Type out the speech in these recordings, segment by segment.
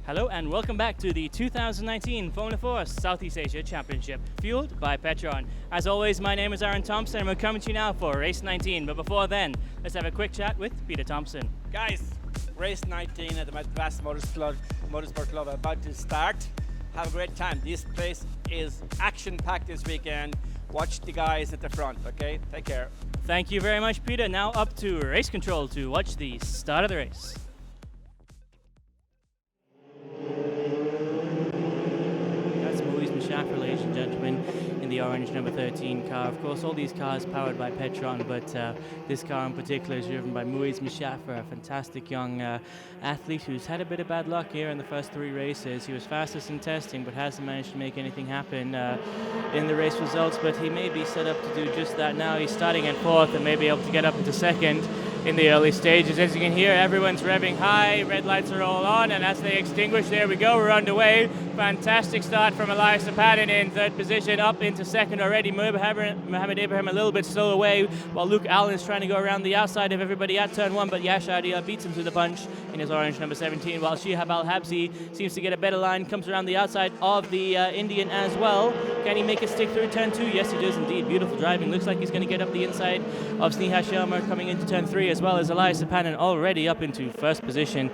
Hello and welcome back to the 2019 Formula 4 Southeast Asia Championship, fueled by Petron. As always, my name is Aaron Thompson and we're coming to you now for race 19. But before then, let's have a quick chat with Peter Thompson. Guys, race 19 at the Madras Motorsport Club about to start. Have a great time. This place is action-packed this weekend. Watch the guys at the front, okay? Take care. Thank you very much, Peter. Now up to race control to watch the start of the race. Schaffer, ladies and gentlemen, in the orange number 13 car. Of course, all these cars powered by Petron, but this car in particular is driven by Moise Mshaffer, a fantastic young athlete who's had a bit of bad luck here in the first three races. He was fastest in testing, but hasn't managed to make anything happen in the race results, but he may be set up to do just that now. He's starting at fourth and may be able to get up into second in the early stages. As you can hear, everyone's revving high, red lights are all on, and as they extinguish, there we go, we're underway. Fantastic start from Elias Sapanin in third position, up into second already. Mohamed Ibrahim a little bit slow away, while Luke Allen is trying to go around the outside of everybody at turn one, but Yash Adia beats him to the punch in his orange number 17, while Shihab Al-Habsi seems to get a better line, comes around the outside of the Indian as well. Can he make a stick through turn two? Yes, he does indeed. Beautiful driving. Looks like he's going to get up the inside of Sneha Sharma coming into turn three, as well as Elias Sapanin already up into first position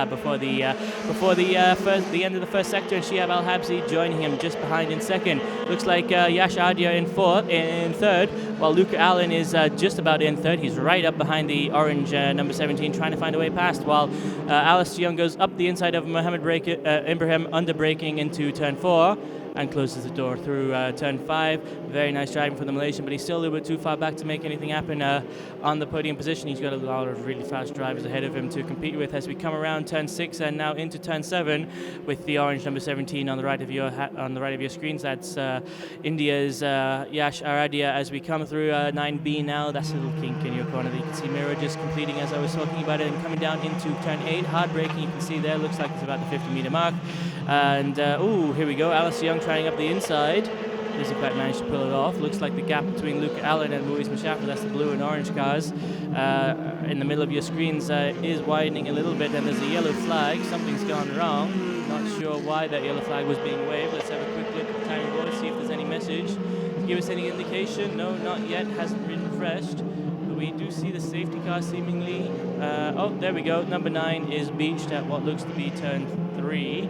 before the end of the first sector, and Shihab Al-Habsi joining him just behind in second. Looks like Yash Adia in third, while Luke Allen is just about in third. He's right up behind the orange number 17, trying to find a way past, while Alistair Young goes up the inside of Mohamed Ibrahim, under braking into turn four, and closes the door through turn five. Very nice driving for the Malaysian, but he's still a little bit too far back to make anything happen on the podium position. He's got a lot of really fast drivers ahead of him to compete with as we come around turn six and now into turn seven with the orange number 17 on the right of your screens. That's India's Yash Aradia as we come through 9B now. That's a little kink in your corner that you can see Mira just completing as I was talking about it, and coming down into turn 8. Hard braking, you can see there, looks like it's about the 50-meter mark. And here we go, Alice Young trying up the inside. Doesn't quite manage to pull it off. Looks like the gap between Luke Allen and Moise Mshaffer, that's the blue and orange cars, in the middle of your screens is widening a little bit, and there's a yellow flag. Something's gone wrong. Not sure why that yellow flag was being waved. Let's have a quick look at the timing board, see if there's any message. Give us any indication. No, not yet. Hasn't been refreshed. But we do see the safety car seemingly. Oh, there we go. Number 9 is beached at what looks to be turn 3.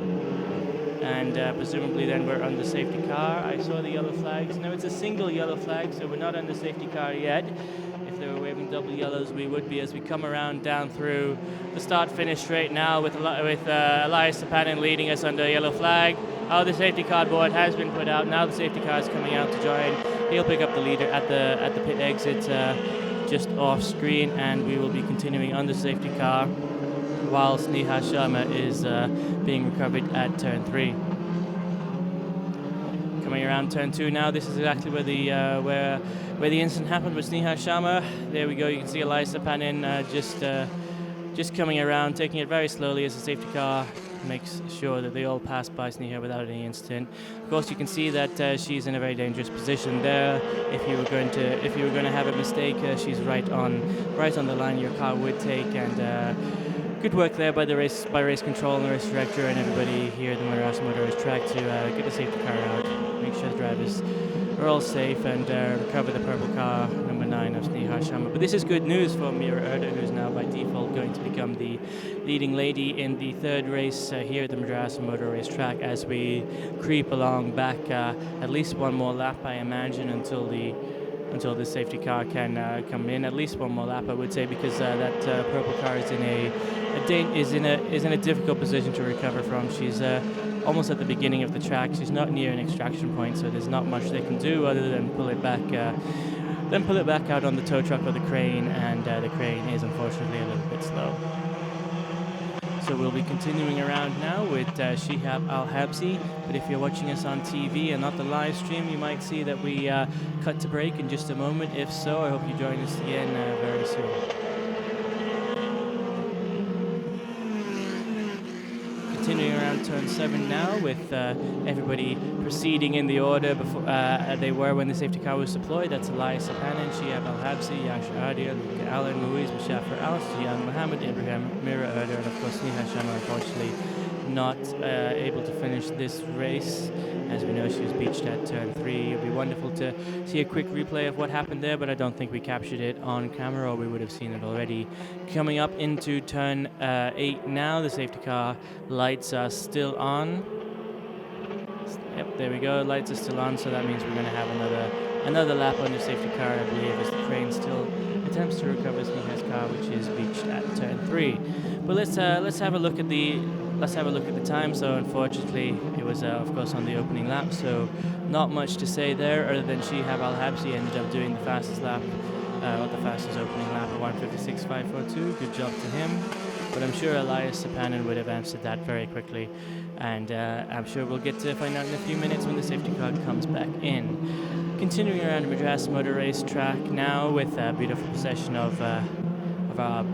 And presumably then we're on the safety car. I saw the yellow flags. No, it's a single yellow flag, so we're not on the safety car yet. If they were waving double yellows, we would be as we come around down through the start-finish straight now with Elias Sapanin leading us under yellow flag. Oh, the safety car board has been put out. Now the safety car is coming out to join. He'll pick up the leader at the pit exit just off screen, and we will be continuing on the safety car while Sneha Sharma is being recovered at turn 3. Coming around turn 2 now, this is exactly where the incident happened with Sneha Sharma. There we go, you can see Elias Sapanin just coming around, taking it very slowly as the safety car makes sure that they all pass by Sneha without any incident. Of course, you can see that she's in a very dangerous position there. If you were going to have a mistake, she's right on the line your car would take, and good work there by race control and the race director and everybody here at the Madras Motor Race Track to get the safety car out, make sure the drivers are all safe, and recover the purple car, number 9 of Sneha Sharma. But this is good news for Mira Erda, who's now by default going to become the leading lady in the third race here at the Madras Motor Race Track as we creep along back at least one more lap, I imagine, until the safety car can come in. At least one more lap, I would say, because that purple car is in a difficult position to recover from. She's almost at the beginning of the track. She's not near an extraction point, so there's not much they can do other than pull it back out on the tow truck or the crane, and the crane is unfortunately a little bit slow. So we'll be continuing around now with Shihab Al-Habsi, but if you're watching us on TV and not the live stream, you might see that we cut to break in just a moment. If so, I hope you join us again very soon. Continuing around turn 7 now with everybody proceeding in the order before they were when the safety car was deployed. That's Elias Sapanin, Shihab Al-Habsi, Yash Adia, Luke Allen, Moise Mshaffer, Alistair Young, Mohamed Ibrahim, Mira Erda, and of course Sneha Sharma unfortunately not able to finish this race. As we know, she was beached at turn 3. It would be wonderful to see a quick replay of what happened there, but I don't think we captured it on camera, or we would have seen it already. Coming up into turn 8 now, the safety car lights are still on. Yep, there we go, lights are still on, so that means we're going to have another lap on the safety car, I believe, as the crane still attempts to recover Smicha's car, which is beached at turn 3. But let's have a look at the time. So unfortunately, it was of course on the opening lap, so not much to say there, other than Shihab Al-Habsi ended up doing the fastest lap, or the fastest opening lap at 1:56.542. Good job to him. But I'm sure Elias Sapanen would have answered that very quickly, and I'm sure we'll get to find out in a few minutes when the safety car comes back in. Continuing around the Madras Motor Race track now with a beautiful procession of our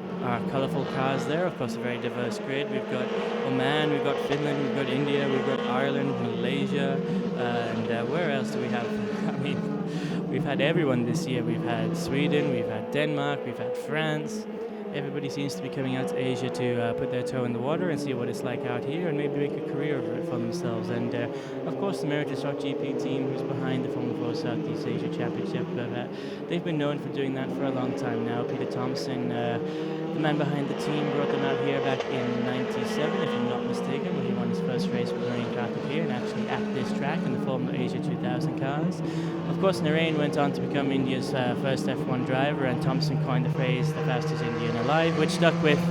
colourful cars there. Of course, a very diverse grid. We've got Oman, we've got Finland, we've got India, we've got Ireland, Malaysia, and where else do we have? I mean, we've had everyone this year. We've had Sweden, we've had Denmark, we've had France. Everybody seems to be coming out to Asia to put their toe in the water and see what it's like out here, and maybe make a career of it for themselves. And of course, the MERITUS.GP team, who's behind the Formula 4 Southeast Asia Championship, they've been known for doing that for a long time now. Peter Thompson, the man behind the team, brought them out here back in '97, if I'm not mistaken, when he won his first race with Narain Karthik here, and actually at this track in the Formula Asia 2000 cars. Of course, Narain went on to become India's first F1 driver, and Thompson coined the phrase "the fastest Indian alive," which stuck with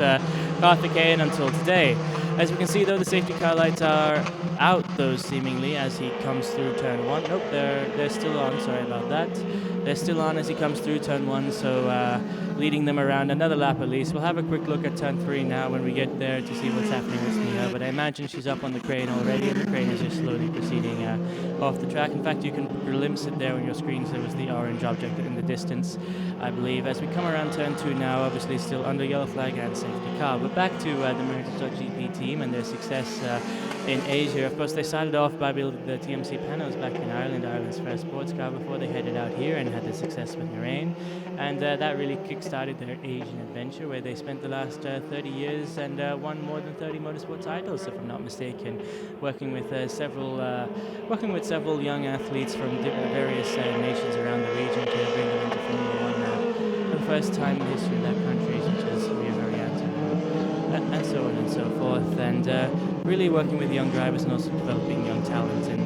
Karthikeyan until today. As we can see, though, the safety car lights are out, though, seemingly, as he comes through turn 1. Nope, they're still on. Sorry about that. They're still on as he comes through turn 1, so leading them around another lap at least. We'll have a quick look at turn 3 now when we get there to see what's happening with Smicha, but I imagine she's up on the crane already, and the crane is just slowly proceeding off the track. In fact, you can glimpse it there on your screens. There was the orange object in the distance, I believe. As we come around turn 2 now, obviously still under yellow flag and safety car. But back to the MERITUS.GP team and their success in Asia. Of course, they started off by building the TMC panels back in Ireland, Ireland's first sports car, before they headed out here and had the success with Narain. And that really kick-started their Asian adventure, where they spent the last 30 years and won more than 30 motorsport titles, if I'm not mistaken, working with several young athletes from various nations around the region to bring them into Formula 1 for the first time in the history of that country, such as Rio Arianto, and so on and so forth. And really working with young drivers and also developing young talent in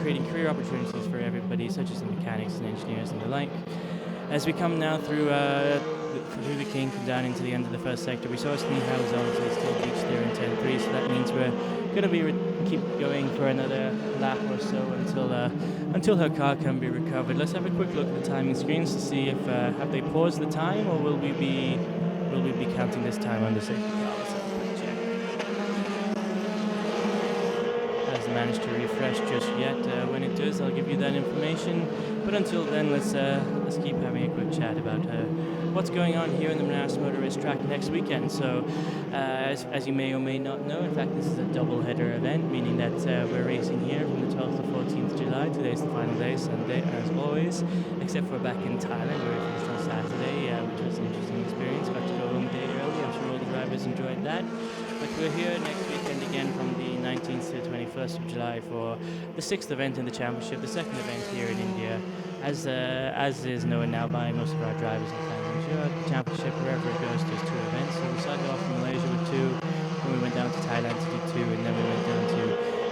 creating career opportunities for everybody, such as the mechanics and engineers and the like. As we come now through the kink and down into the end of the first sector, we saw Smicha was obviously still beached there in turn 3, so that means we're going to keep going for another lap or so until her car can be recovered. Let's have a quick look at the timing screens to see if have they paused the time, or will we be counting this time on the safety car? Let's have a quick check. Hasn't managed to refresh just yet. When it does, I'll give you that information. But until then, let's keep having a quick chat about what's going on here in the Madras Motor Race track next weekend. So, as you may or may not know, in fact, this is a double-header event, meaning that we're racing here from the 12th to 14th July. Today's the final day, Sunday, as always, except for back in Thailand, where we finished on Saturday, which was an interesting experience. Got to go home a day early. I'm sure all the drivers enjoyed that. But we're here next weekend again from the 19th to the 21st of July for the 6th event in the championship, the second event here in India. As is known now by most of our drivers in Thailand, the championship, wherever it goes, there's 2 events. So we started off in Malaysia with 2, then we went down to Thailand to do 2, and then we went down to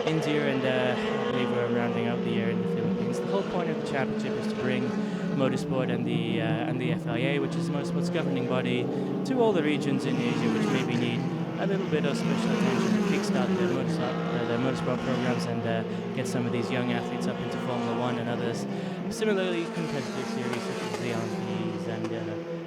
India, and I believe we're rounding out the year in the Philippines. The whole point of the championship is to bring motorsport and the FIA, which is the motorsport's governing body, to all the regions in Asia which maybe need a little bit of special attention to kickstart their motorsport programs and get some of these young athletes up into Formula 1 and others similarly competitive series such as the LMPs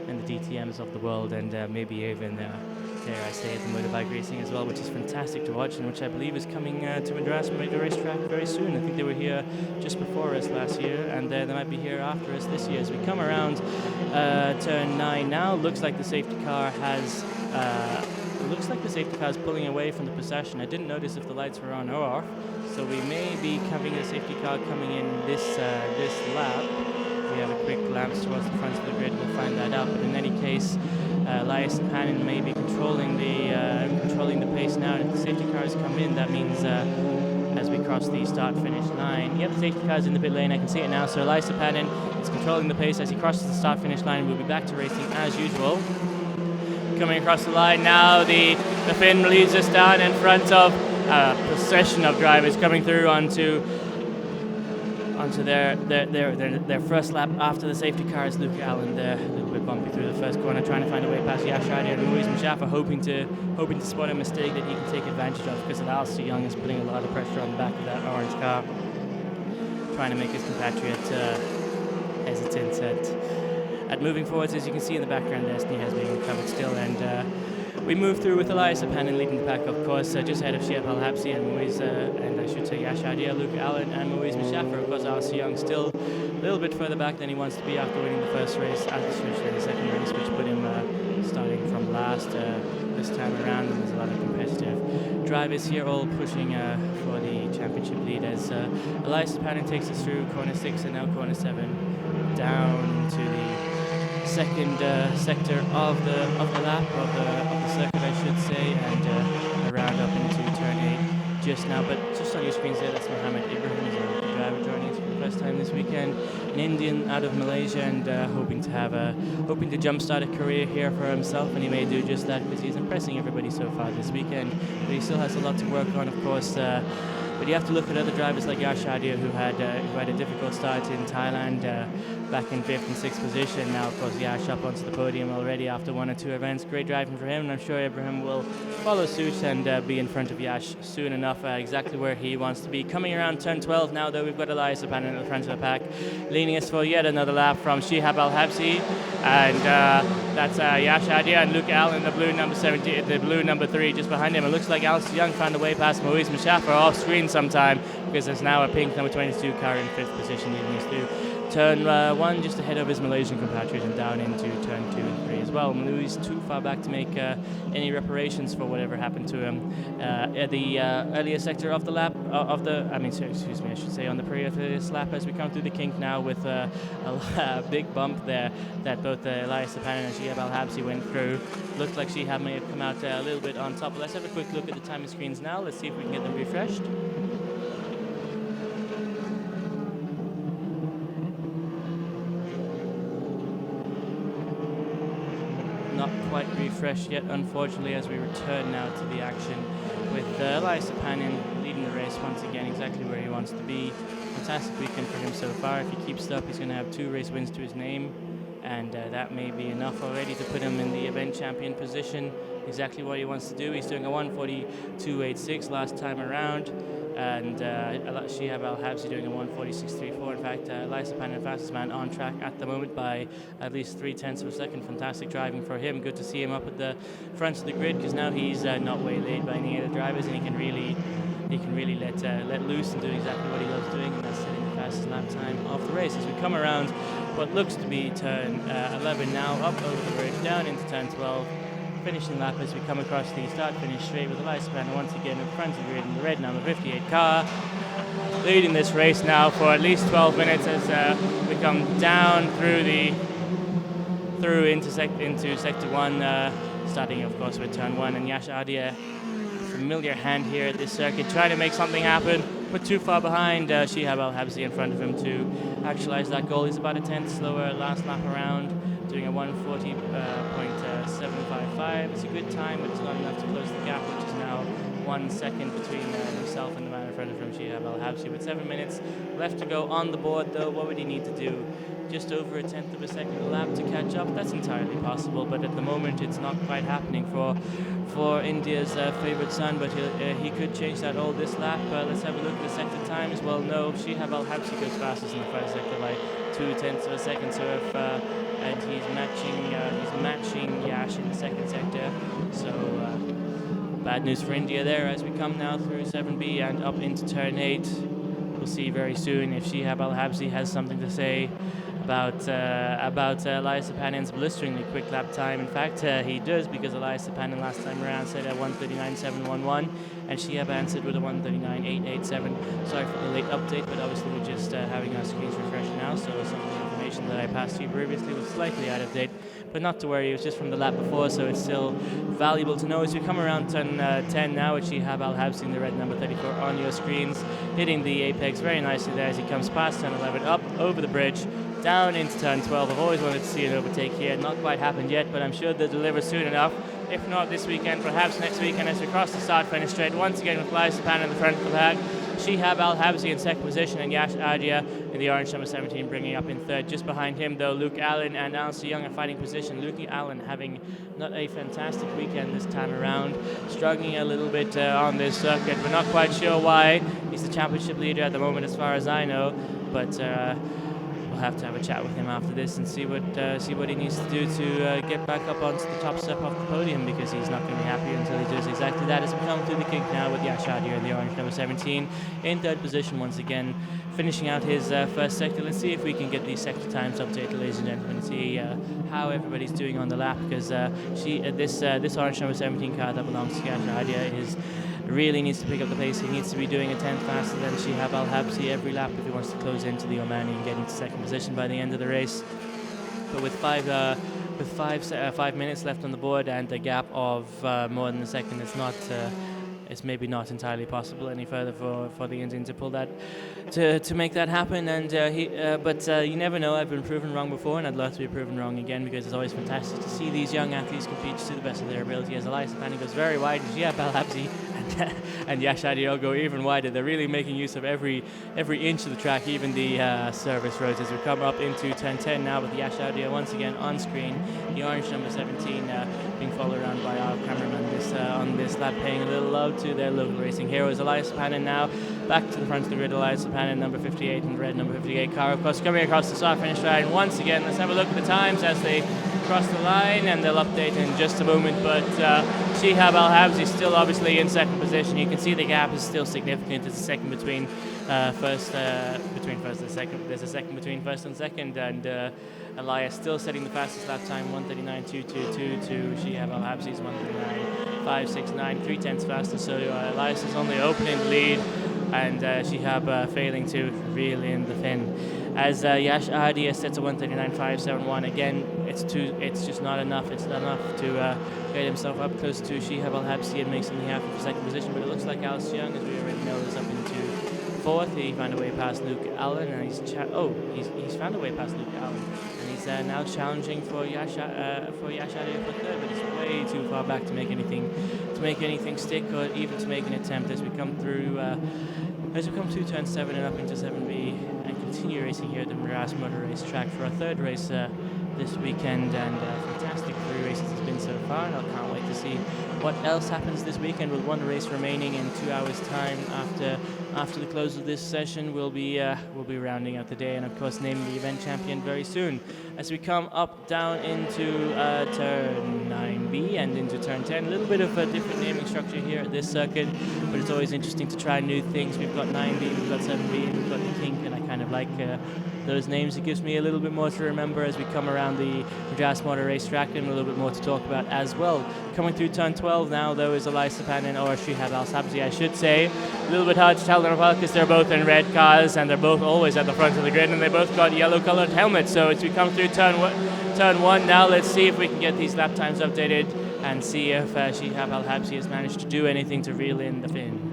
and the DTMs of the world, and maybe even dare I say it, the motorbike racing as well, which is fantastic to watch and which I believe is coming to Madras Motor Racetrack very soon. I think they were here just before us last year, and they might be here after us this year. As we come around turn 9 now, looks like the safety car has pulling away from the procession. I didn't notice if the lights were on or off, so we may be having a safety car coming in this lap. If we have a quick glance towards the front of the grid, we'll find that out. But in any case, Elias Panin may be controlling the pace now. If the safety cars come in, that means as we cross the start-finish line. Yep, the safety car's in the pit lane. I can see it now. So Elias Panin is controlling the pace as he crosses the start-finish line. We'll be back to racing as usual. Coming across the line now, the Finn leads us down in front of a procession of drivers coming through onto their first lap after the safety cars. Luke Allen there, a little bit bumpy through the first corner, trying to find a way past Yash Adi and Moise Mashaffer, hoping to spot a mistake that he can take advantage of, because Alistair Young is putting a lot of pressure on the back of that orange car, trying to make his compatriot hesitant at moving forwards. As you can see in the background, Destiny has been covered still, and we move through with Elias Panin leading the pack, of course, just ahead of Shiab Al-Habsi and Moise, and I should say Yash Adia, Luke Allen and Moise Mashaffer. Of course, Alistair Young still a little bit further back than he wants to be after winning the first race, especially the second race, which put him starting from last this time around, and there's a lot of competitive drivers here all pushing for the championship lead as Elias Panin takes us through corner 6 and now corner 7 down into the second sector of the lap of the circuit, I should say, and around up into turn 8 just now. But just on your screens there, that's Mohammed Ibrahim, is a driver joining us for the first time this weekend, an Indian out of Malaysia, and hoping to jumpstart a career here for himself, and he may do just that because he's impressing everybody so far this weekend. But he still has a lot to work on, of course. But you have to look at other drivers like Yash Adia, who had a difficult start in Thailand, back in 5th and 6th position. Now, of course, Yash up onto the podium already after 1 or 2 events. Great driving for him, and I'm sure Ibrahim will follow suit and be in front of Yash soon enough, exactly where he wants to be. Coming around turn 12 now, though, we've got Elias Panin at the front of the pack, leading us for yet another lap from Shihab Al-Habsi, and that's Yash Adia and Luke Allen, the blue number 17, the blue number 3 just behind him. It looks like Alistair Young found a way past Moise Mashaffer off screen sometime, because there's now a pink number 22 car in 5th position leading us through turn 1, just ahead of his Malaysian compatriot, and down into turn 2 and 3 as well. Malou's too far back to make any reparations for whatever happened to him at the earlier sector of the lap, on the previous lap, as we come through the kink now with a big bump there that both Elias Panin and Shihab Al-Habsi went through. Looked like Shihab may have come out a little bit on top. Let's have a quick look at the timing screens now. Let's see if we can get them refreshed. Not quite refreshed yet, unfortunately, as we return now to the action with Elias Panin leading the race once again, exactly where he wants to be. Fantastic weekend for him so far. If he keeps it up, he's going to have 2 race wins to his name, and that may be enough already to put him in the event champion position. Exactly what he wants to do. He's doing a 1:42.86 last time around, and Shihab Al-Habsi doing a 1:46.34. In fact, Elias Panin, fastest man on track at the moment by at least 0.3 of a second. Fantastic driving for him. Good to see him up at the front of the grid, because now he's not waylaid by any of the drivers, and he can really let loose and do exactly what he loves doing, and that's setting the fastest lap time of the race. As we come around what looks to be turn 11 now, up over the bridge, down into turn 12. Finishing lap as we come across the start-finish straight with Elias Panin once again in front of the grid in the red number 58 car, leading this race now for at least 12 minutes as we come down into sector 1, starting of course with turn 1, and Yash Adia, familiar hand here at this circuit, trying to make something happen, but too far behind Shihab Al-Habsi in front of him to actualize that goal. He's about a 10th slower last lap around, doing a 1:40.755. It's a good time, but it's not enough to close the gap, which is now 1 second between himself and the man in front of him, Shihab Al-Habsi. With 7 minutes left to go on the board, though, what would he need to do? Just over a 1/10 of a second a lap to catch up? That's entirely possible, but at the moment it's not quite happening for India's favourite son, but he could change that all this lap. Let's have a look at the sector times. Well, no, Shihab Al-Habsi goes fastest in the first sector by 0.2 of a second, so if and he's matching Yash in the second sector, so bad news for India there as we come now through 7B and up into turn 8. We'll see very soon if Shihab Al-Habsi has something to say about Elias Panin's blisteringly quick lap time. In fact, he does, because Elias Panin last time around said a 1:39.711, and Shihab answered with a 1:39.887. Sorry for the late update, but obviously we're just having our screens refreshed now, so some of the information that I passed to you previously was slightly out of date. but not to worry, it was just from the lap before, so it's still valuable to know. As we come around turn 10 now, with Shihab Al-Habsi in the red number 34 on your screens, hitting the apex very nicely there as he comes past turn 11, up over the bridge, down into turn 12. I've always wanted to see an overtake here. Not quite happened yet, but I'm sure they'll deliver soon enough. If not this weekend, perhaps next weekend, as we cross the start-finish straight once again with Elias Pan in the front of the pack. Shihab Al-Habsi in second position, and Yash Adia in the orange number 17 bringing up in third. Just behind him, though, Luke Allen and Alistair Young are fighting position. Luke Allen having not a fantastic weekend this time around, struggling a little bit on this circuit. We're not quite sure why. He's the championship leader at the moment, as far as I know, but we'll have to have a chat with him after this and see what he needs to do to get back up onto the top step off the podium, because he's not going to be happy until he does exactly that. As we come through the kink now with Yash Adia in the orange number 17 in third position once again, finishing out his first sector. Let's see if we can get these sector times updated, ladies and gentlemen, and see how everybody's doing on the lap, because this orange number 17 car that belongs to Yash Adia really needs to pick up the pace. He needs to be doing a tenth faster than Shihab Al-Habsi every lap if he wants to close into the Omani and get into second position by the end of the race. But with 5 minutes left on the board and a gap of more than a second, it's maybe not entirely possible any further for the Indian to pull that, to make that happen. And but you never know. I've been proven wrong before, and I'd love to be proven wrong again, because it's always fantastic to see these young athletes compete to the best of their ability. As Elias Fanning goes very wide, Shihab Al-Habsi and Yash Adia go even wider. They're really making use of every inch of the track, even the service roads. As we come up into turn 10 now with Yash Adia once again on screen, the orange number 17 being followed around by our cameraman on this lap, paying a little love to their local racing heroes. Elias Panin now back to the front of the grid. Elias Panin number 58 and red number 58 car, of course, coming across the start finish line once again. Let's have a look at the times as they cross the line, and they'll update in just a moment. But Shihab Al-Habsi still obviously in second position. You can see the gap is still significant. There's a second between first and second. There's a second between first and second, and Elias still setting the fastest lap time, 1:39.222 to Shihab Al-Habsi's 1:39.569, 3/10 faster. So Elias is only opening the lead, and Shihab failing to reel in the fin. As Yash Adia sets a 1:39.571. Again, it's just not enough. It's not enough to get himself up close to Shihab Al-Habsi and make something happen for second position. But it looks like Alistair Young, as we already know, is up into fourth. He found a way past Luke Allen, and he's found a way past Luke Allen, and he's now challenging for Yash Adia for third. But he's way too far back to make anything stick, or even to make an attempt. As we come through turn 7 and up into 7B, and continue racing here at the MERITUS Motor Race track for our third race this weekend, and fantastic 3 races it's been so far, and I can't wait to see what else happens this weekend. With 1 race remaining in 2 hours' time after the close of this session, we'll be rounding out the day, and of course naming the event champion very soon. As we come up down into turn 9B and into turn 10, a little bit of a different naming structure here at this circuit, but it's always interesting to try new things. We've got 9B, we've got 7B, and we've got the kink, and I kind of like those names. It gives me a little bit more to remember as we come around the MERITUS Motor Race track, and a little bit more to talk about as well. Coming through turn 12 now, though, is Elias Panin, or Shihab Al-Habsi, I should say. A little bit hard to tell them apart because they're both in red cars, and they're both always at the front of the grid, and they both got yellow-colored helmets. So as we come through turn 1 now, let's see if we can get these lap times updated and see if Shihab Al-Habsi has managed to do anything to reel in the fin.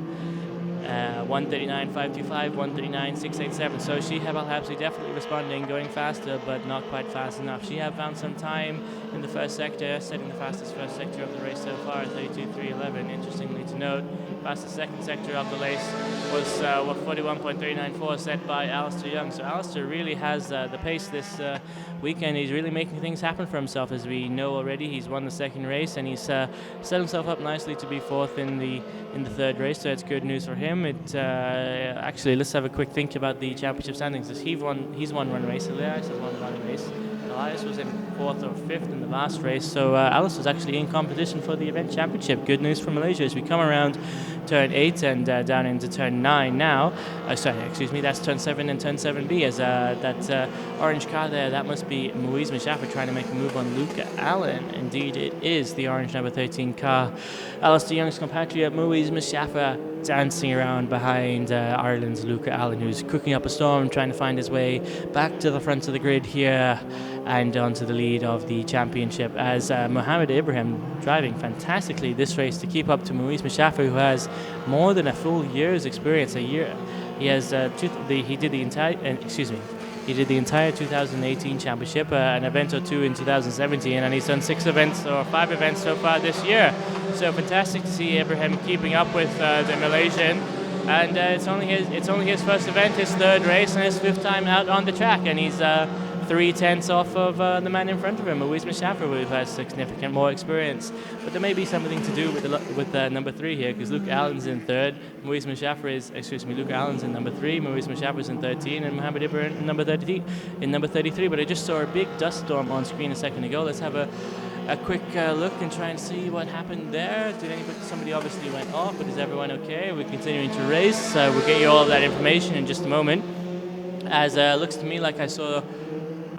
1:39.525, 1:39.687. So Shihab Al-Habsi definitely responding, going faster, but not quite fast enough. Shihab found some time in the first sector, setting the fastest first sector of the race so far, 32.311. Interestingly to note, fastest second sector of the race was 41.394, set by Alistair Young. So Alistair really has the pace this weekend. He's really making things happen for himself, as we know already. He's won the second race, and he's set himself up nicely to be fourth in the third race. So it's good news for him. Actually, let's have a quick think about the championship standings. He's won 1 race. Elias has won 1 race. Elias was in 4th or 5th in the last race, so Alice was actually in competition for the event championship. Good news for Malaysia as we come around turn 8 and down into turn 9 now. That's turn 7 and turn 7B as that orange car there, that must be Moise Machaffer trying to make a move on Luca Allen. Indeed, it is the orange number 13 car. Alistair Young's compatriot Moise Machaffer dancing around behind Ireland's Luca Allen, who's cooking up a storm, trying to find his way back to the front of the grid here and onto the lead of the championship, as Mohammed Ibrahim driving fantastically this race to keep up to Moise Machaffer, who has more than a full year's experience. He has he did the entire 2018 championship, an event or two in 2017, and he's done 5 events so far this year. So fantastic to see Ibrahim keeping up with the Malaysian, and it's only his first event, his third race, and his 5th time out on the track, and he's 3/10 off of the man in front of him, Moise Machaffer, who has significant more experience. But there may be something to do with number 3 here, because Luke Allen's in 3rd, Luke Allen's in number 3, Moise Machaffer's in 13, and Mohammed Ibrahim in number 33. But I just saw a big dust storm on screen a second ago. Let's have a quick look and try and see what happened there. Somebody obviously went off, but is everyone okay? We're continuing to race. We'll get you all of that information in just a moment. As looks to me like I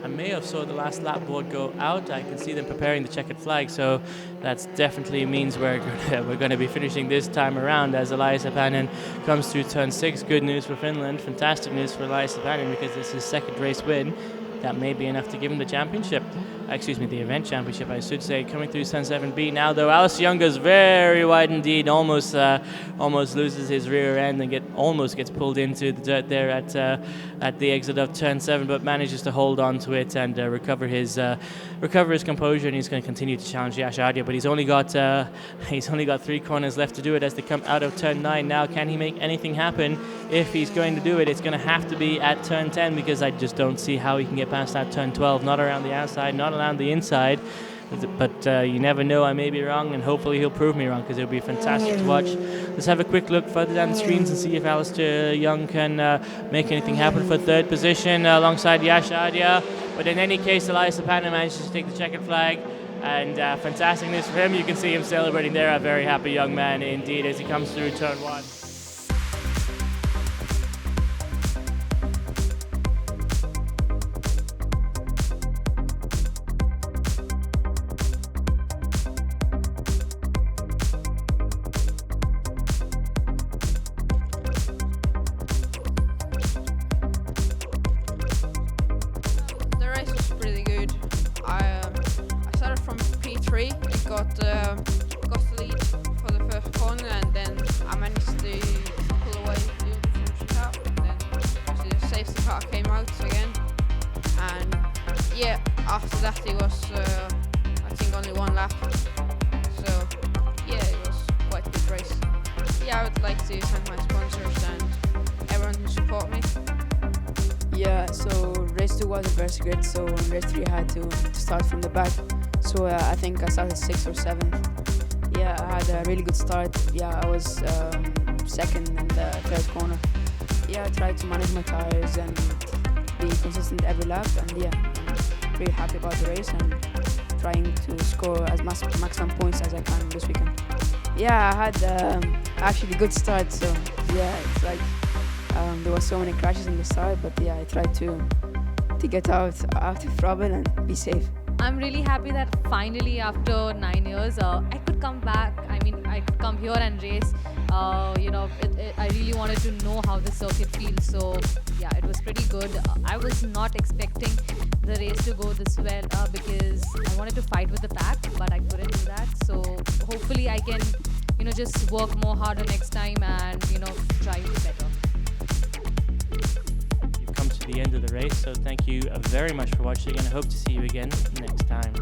may have saw the last lap board go out. I can see them preparing the checkered flag, so that definitely means we're going to be finishing this time around as Elias Hapanen comes through turn 6. Good news for Finland, fantastic news for Elias Hapanen, because this is his 2nd race win. That may be enough to give him the championship. The event championship, I should say. Coming through turn 7B now, though, Alistair Young goes very wide indeed, almost loses his rear end and almost gets pulled into the dirt there at the exit of turn 7, but manages to hold on to it and recover his composure, and he's going to continue to challenge Yash Adia, but he's only got 3 corners left to do it as they come out of turn 9 now. Can he make anything happen? If he's going to do it, it's going to have to be at turn 10, because I just don't see how he can get past that turn 12, not around the outside, not around the inside. But you never know, I may be wrong, and hopefully he'll prove me wrong, because it'll be fantastic to watch. Let's have a quick look further down the screens and see if Alistair Young can make anything happen for 3rd position alongside Yash Adia. But in any case, Elias Hapanen manages to take the checkered flag, and fantastic news for him. You can see him celebrating there, a very happy young man indeed as he comes through turn 1. Got the lead for the first corner, and then I managed to pull away the car, and then the safety car came out again, and yeah, after that it was I think only 1 lap, so yeah, it was quite a good race. Yeah, I would like to thank my sponsors and everyone who support me. Yeah, so race 2 wasn't very good, so in race 3 I had to start from the back. So I think I started 6th or 7th. Yeah, I had a really good start. Yeah, I was 2nd in the 3rd corner. Yeah, I tried to manage my tires and be consistent every lap. And yeah, I'm really happy about the race and trying to score as maximum points as I can this weekend. Yeah, I had actually a good start. So yeah, it's like there were so many crashes in the start, but yeah, I tried to get out of trouble and be safe. I'm really happy that finally after 9 years I could come back. I mean, I could come here and race. I really wanted to know how the circuit feels, so yeah, it was pretty good. I was not expecting the race to go this well because I wanted to fight with the pack, but I couldn't do that. So hopefully I can just work more harder next time and try to do better. The end of the race, so thank you very much for watching, and I hope to see you again next time.